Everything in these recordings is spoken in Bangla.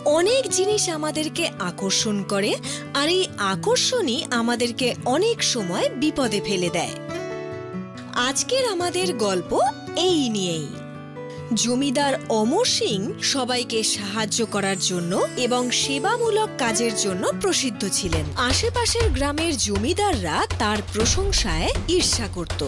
অনেক জিনিস আমাদেরকে আকর্ষণ করে, আর এই আকর্ষণই আমাদেরকে অনেক সময় বিপদে ফেলে দেয়। আজকের আমাদের গল্প এই নিয়েই। জমিদার অমর সিং সবাইকে সাহায্য করার জন্য এবং সেবামূলক কাজের জন্য প্রসিদ্ধ ছিলেন। আশেপাশের গ্রামের জমিদাররা তার প্রশংসায় ঈর্ষা করত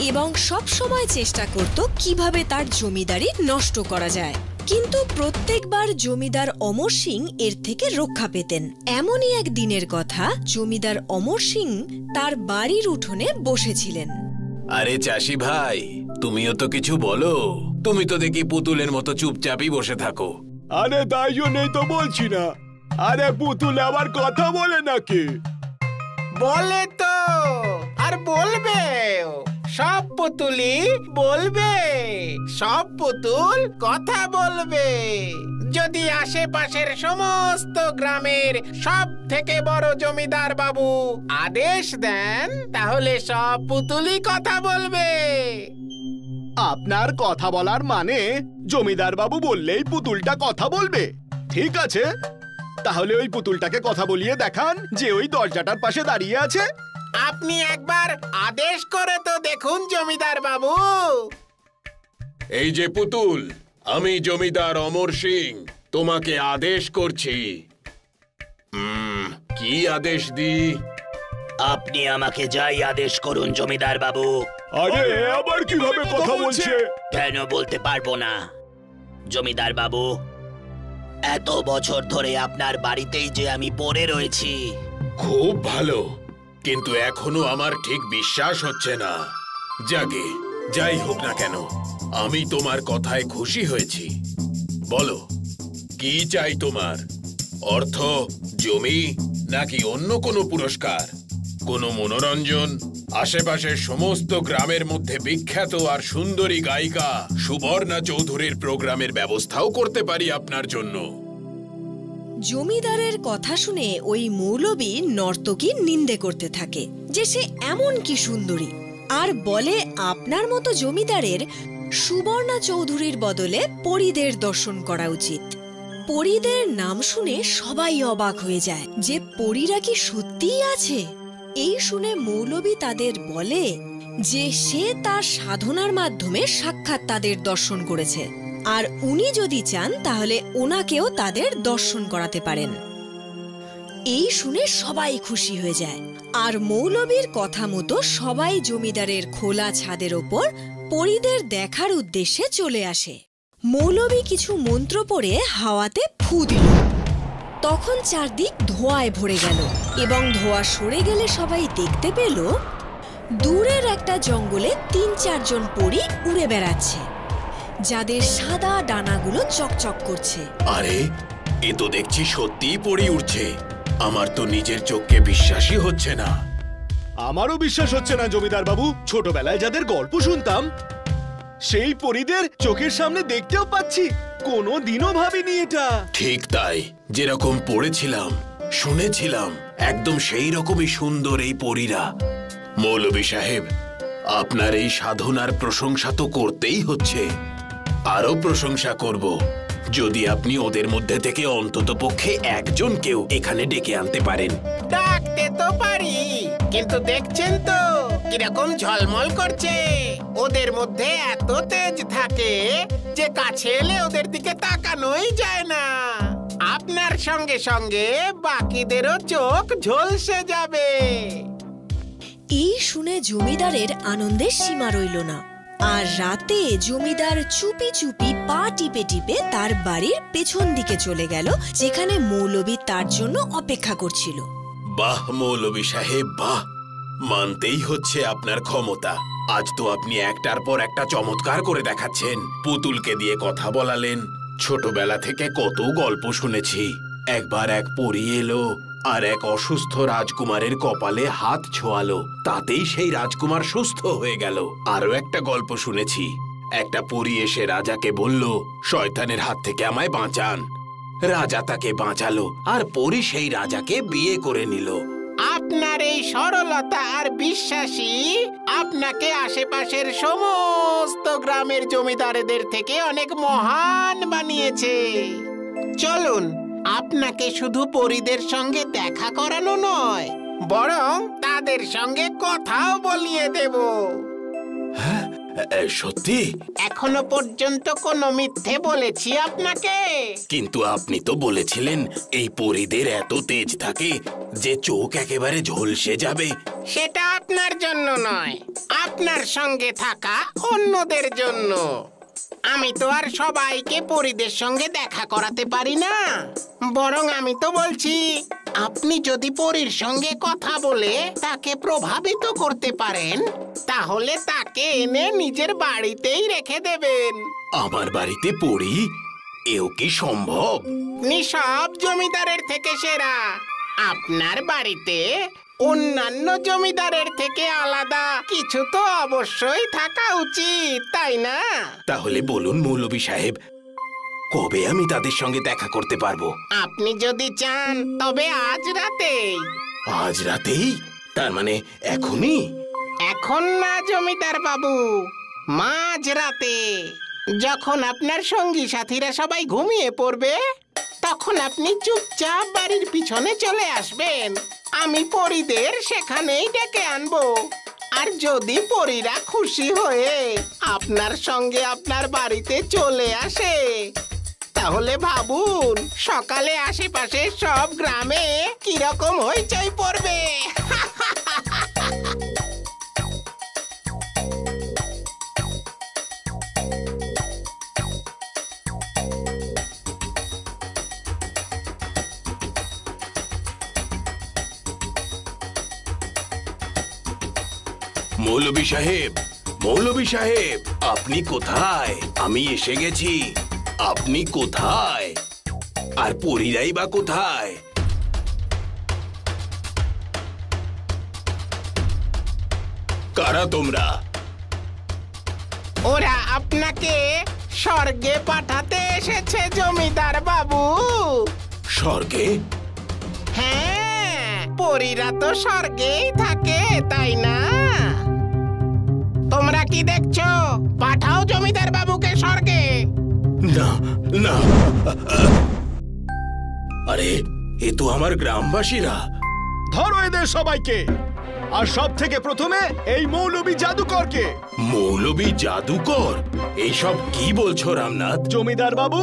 এবং সব সময় চেষ্টা করত কিভাবে তার জমিদারি নষ্ট করা যায়। কিন্তু প্রত্যেকবার জমিদার অমর সিং এর থেকে রক্ষা পেতেন। এমনই এক দিনের কথা, জমিদার অমর সিং তার বাড়ির উঠোনে বসেছিলেন। আরে চাষি ভাই, তুমিও তো কিছু বলো। তুমি তো দেখি পুতুলের মতো চুপচাপই বসে থাকো। আরে তাই জন্যই তো বলছি না। আরে পুতুল আবার কথা বলে নাকি? বলে তো, আর বলবে। সব পুতুলই বলবে, সব পুতুল কথা বলবে। যদি আশেপাশের সমস্ত গ্রামের সব থেকে বড় জমিদার বাবু আদেশ দেন, তাহলে সব পুতুলই কথা বলবে। আপনার কথা বলার মানে জমিদার বাবু বললেই পুতুলটা কথা বলবে? ঠিক আছে, তাহলে ওই পুতুলটাকে কথা বলিয়ে দেখান যে ওই দরজাটার পাশে দাঁড়িয়ে আছে। আপনি একবার আদেশ করে তো দেখুন জমিদার বাবু। এই যে পুতুল, আমি জমিদার অমর সিং তোমাকে আদেশ করছি। কি আদেশ দি? আপনি আমাকে যাই আদেশ করুন জমিদার বাবু। আরে আবার কিভাবে কথা বলছে? কেন বলতে পারবো না জমিদার বাবু? এত বছর ধরে আপনার বাড়িতেই যে আমি পড়ে রয়েছি। খুব ভালো, কিন্তু এখনো আমার ঠিক বিশ্বাস হচ্ছে না। যাগে, যাই হোক না কেন, আমি তোমার কথায় খুশি হয়েছি। বলো, কি চাই তোমার? অর্থ, জমি, নাকি অন্য কোনো পুরস্কার, কোনো মনোরঞ্জন? আশেপাশের সমস্ত গ্রামের মধ্যে বিখ্যাত আর সুন্দরী গায়িকা সুবর্ণা চৌধুরীর প্রোগ্রামের ব্যবস্থাও করতে পারি আপনার জন্য। জমিদারের কথা শুনে ওই মৌলবী নর্তকীর নিন্দে করতে থাকে যে সে এমন কি সুন্দরী, আর বলে আপনার মতো জমিদারের সুবর্ণা চৌধুরীর বদলে পরীদের দর্শন করা উচিত। পরীদের নাম শুনে সবাই অবাক হয়ে যায় যে পরীরা কি সত্যিই আছে। এই শুনে মৌলবী তাদের বলে যে সে তার সাধনার মাধ্যমে সাক্ষাৎ তাদের দর্শন করেছে, আর উনি যদি চান তাহলে ওনাকেও তাদের দর্শন করাতে পারেন। এই শুনে সবাই খুশি হয়ে যায়, আর মৌলবীর কথা মতো সবাই জমিদারের খোলা ছাদের ওপর পরীদের দেখার উদ্দেশ্যে চলে আসে। মৌলবী কিছু মন্ত্র পড়ে হাওয়াতে ফু দিল। তখন চারদিক ধোঁয়ায় ভরে গেল এবং ধোঁয়া সরে গেলে সবাই দেখতে পেল দূরের একটা জঙ্গলে ৩-৪ জন পরী উড়ে বেড়াচ্ছে, যাদের সাদা ডানাগুলো চকচক করছে। আরে, এ তো দেখছি সত্যিই পরী উড়ছে। আমার তো নিজের চোখকে বিশ্বাসই হচ্ছে না। আমারও বিশ্বাস হচ্ছে না জমিদার বাবু। ছোটবেলায় যাদের গল্প শুনতাম সেই পরীদের চোখের সামনে দেখতেও পাচ্ছি। কোনোদিনও ভাবিনি এটা। ঠিক তাই, যেরকম পড়েছিলাম, শুনেছিলাম, একদম সেই রকমই সুন্দর এই পরীরা। মৌলভী সাহেব, আপনার এই সাধনার প্রশংসা তো করতেই হচ্ছে। আরো প্রশংসা করব যদি আপনি ওদের মধ্যে থেকে অন্ততপক্ষে একজনকেও এখানে ডেকে আনতে পারেন। ডাকতে তো পারি, কিন্তু দেখছেন তো কিরকম ঝলমল করছে। ওদের মধ্যে এত তেজ থাকে যে কাছে এলে ওদের দিকে তাকানোই যায় না। আপনার সঙ্গে সঙ্গে বাকিদেরও চোখ ঝলসে যাবে। এই শুনে জমিদারের আনন্দের সীমা রইল না, আর রাতে জমিদার চুপি চুপি পা টিপে টিপে তার বাড়ির পেছন দিকে চলে গেল, যেখানে মৌলবী তার জন্য অপেক্ষা করছিল। বাহ মৌলভী সাহেব, বাহ! মানতেই হচ্ছে আপনার ক্ষমতা। আজ তো আপনি একটার পর একটা চমৎকার করে দেখাচ্ছেন। পুতুলকে দিয়ে কথা বলালেন, ছোটবেলা থেকে কত গল্প শুনেছি। একবার এক পরী এলো আর এক অসুস্থ রাজকুমারের কপালে হাত ছোঁয়ালো, তাতেই সেই রাজকুমার সুস্থ হয়ে গেল। আরো একটা গল্প শুনেছি, একটা পরী এসে রাজাকে বলল, শয়তানের হাত থেকে আমায় বাঁচান। রাজা তাকে বাঁচালো আর পরী সেই রাজাকে বিয়ে করে নিল। আপনার এই সরলতা আর বিশ্বাসী আপনাকে আশেপাশের সমস্ত গ্রামের জমিদারদের থেকে অনেক মহান বানিয়েছে। চলুন, আপনাকে শুধু পরীদের সঙ্গে দেখা করানো নয়, বরং তাদের সঙ্গে কথাও বলিয়ে দেব। সত্যি? এখনো পর্যন্ত কোনো মিথ্যে বলেছি আপনাকে? কিন্তু আপনি তো বলেছিলেন এই পরীদের এত তেজ থাকে যে চোখ একেবারে ঝলসে যাবে। সেটা আপনার জন্য নয়, আপনার সঙ্গে থাকা অন্যদের জন্য। আমি তো আর সবাইকে পরীদের সঙ্গে দেখা করাতে পারি না। বরং আমি তো বলছি, আপনি যদি পরীর সঙ্গে কথা বলে তাকে প্রভাবিত করতে পারেন, তাহলে তাকে এনে নিজের বাড়িতেই রেখে দেবেন। আমার বাড়িতে পরী? এও কি সম্ভব? আপনি সব জমিদারের থেকে সেরা। আপনার বাড়িতে অন্যান্য জমিদারের থেকে আলাদা কিছু তো অবশ্যই থাকা উচিত, তাই না? তাহলে বলুন মৌলভী সাহেব, কবে আমি তাদের সঙ্গে দেখা করতে পারবো? আপনি যদি চান তবে আজ রাতেই। আজ রাতেই? তার মানে এখনই? এখন না জমিদার বাবু, মাঝ রাতে, যখন আপনার সঙ্গী সাথীরা সবাই ঘুমিয়ে পড়বে, তখন আপনি চুপচাপ বাড়ির পিছনে চলে আসবেন। আমি পরীদের সেখানেই ডেকে আনবো। আর যদি পরীরা খুশি হয়ে আপনার সঙ্গে আপনার বাড়িতে চলে আসে, তাহলে ভাবুন সকালে আশেপাশে সব গ্রামে কিরকম হইচই পড়বে। মৌলভী সাহেব, মৌলভী সাহেব, আপনি কোথায়? আমি এসে গেছি। আপনি কোথায়? আর পরীরাই বা কোথায়? কারা তোমরা? ওরা আপনাকে স্বর্গে পাঠাতে এসেছে জমিদার বাবু। স্বর্গে? হ্যাঁ, পরীরা তো স্বর্গেই থাকে, তাই না? তোমরা কি দেখছো? পাঠাও জমিদার বাবুকে স্বর্গে। না, না। আরে, এ তো আমার গ্রামবাসীরা। ধরো এদের সবাইকে, আর সব থেকে প্রথমে এই মৌলভী জাদুকরকে। মৌলভী জাদুকর? এইসব কি বলছো রামনাথ? জমিদার বাবু,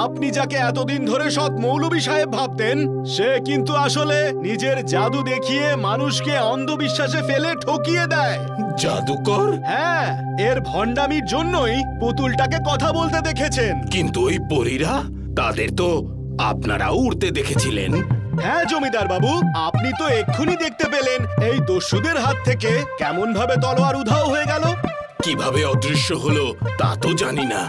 আপনি যাকে এতদিন ধরে সৎ মৌলভী সাহেব ভাবতেন, সে কিন্তু আসলে নিজের জাদু দেখিয়ে মানুষকে অন্ধবিশ্বাসে ফেলে ঠকিয়ে দেয়। জাদুকর? হ্যাঁ, এর ভণ্ডামির জন্যই পুতুলটাকে কথা বলতে দেখেছেন। কিন্তু ওই পরীরা, তাদের তো আপনারাও উড়তে দেখেছিলেন। হ্যাঁ জমিদার বাবু, আপনি তো এক্ষুনি দেখতে পেলেন এই দস্যুদের হাত থেকে কেমন ভাবে তলোয়ার উধাও হয়ে গেল। কিভাবে অদৃশ্য হলো তা তো জানি না,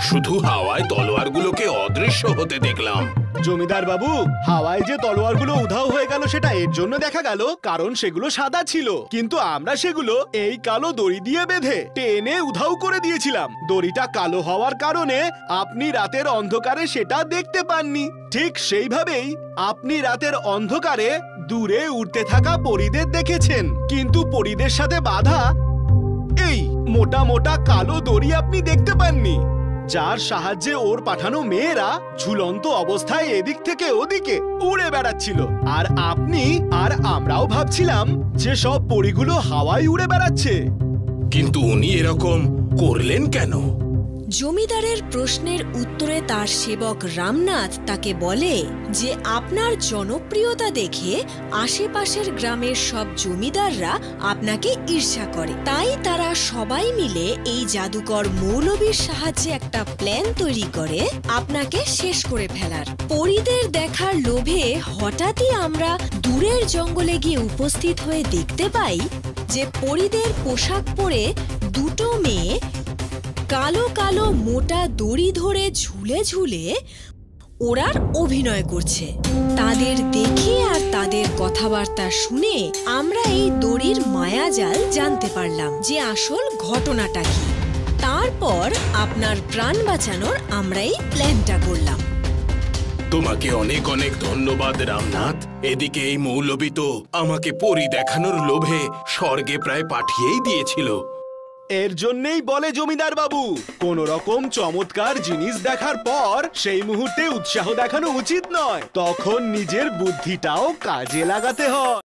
শুধু হাওয়ায় তলোয়ারগুলোকে অদৃশ্য হতে দেখলাম। জমিদার বাবু, হাওয়ায় যে তলোয়ারগুলো উধাও হয়ে গেল সেটা এর জন্য দেখা গেল কারণ সেগুলো সাদা ছিল, কিন্তু আমরা সেগুলো এই কালো দড়ি দিয়ে বেঁধে টেনে উধাও করে দিয়েছিলাম। দড়িটা কালো হওয়ার কারণে আপনি রাতের অন্ধকারে সেটা দেখতে পাননি। ঠিক সেইভাবেই আপনি রাতের অন্ধকারে দূরে উড়তে থাকা পরীদের দেখেছেন, কিন্তু পরীদের সাথে বাঁধা এই মোটা মোটা কালো দড়ি আপনি দেখতে পাননি, যার সাহায্যে ওর পাঠানো মেয়েরা ঝুলন্ত অবস্থায় এদিক থেকে ওদিকে উড়ে বেড়াচ্ছিল। আর আপনি আর আমরাও ভাবছিলাম যে সব পরীগুলো হাওয়ায় উড়ে বেড়াচ্ছে। কিন্তু উনি এরকম করলেন কেন? জমিদারের প্রশ্নের উত্তরে তার সেবক রামনাথ তাকে বলে যে আপনার জনপ্রিয়তা দেখে আশেপাশের গ্রামের সব জমিদাররা আপনাকে ঈর্ষা করে, তাই তারা সবাই মিলে এই জাদুকর মৌলভীর সাহায্যে একটা প্ল্যান তৈরি করে আপনাকে শেষ করে ফেলার। পরীদের দেখার লোভে হঠাৎই আমরা দূরের জঙ্গলে গিয়ে উপস্থিত হয়ে দেখতে পাই যে পরীদের পোশাক পরে দুটো মেয়ে কালো কালো মোটা দড়ি ধরে ঝুলে ঝুলে ওরার অভিনয় করছে। তাদের দেখে আর তাদের কথাবার্তা শুনে আমরা এই দড়ির মায়াজাল জানতে পারলাম যে আসল ঘটনাটা কি। তারপর আপনার প্রাণ বাঁচানোর আমরা এই প্ল্যানটা করলাম। তোমাকে অনেক অনেক ধন্যবাদ রামনাথ। এদিকে এই মৌলভী তো আমাকে পরী দেখানোর লোভে স্বর্গে প্রায় পাঠিয়েই দিয়েছিল। এর জন্যই বলে জমিদার বাবু, কোন রকম চমৎকার জিনিস দেখার পর সেই মুহূর্তে উৎসাহ দেখানো উচিত নয়, তখন নিজের বুদ্ধিটাও কাজে লাগাতে হয়।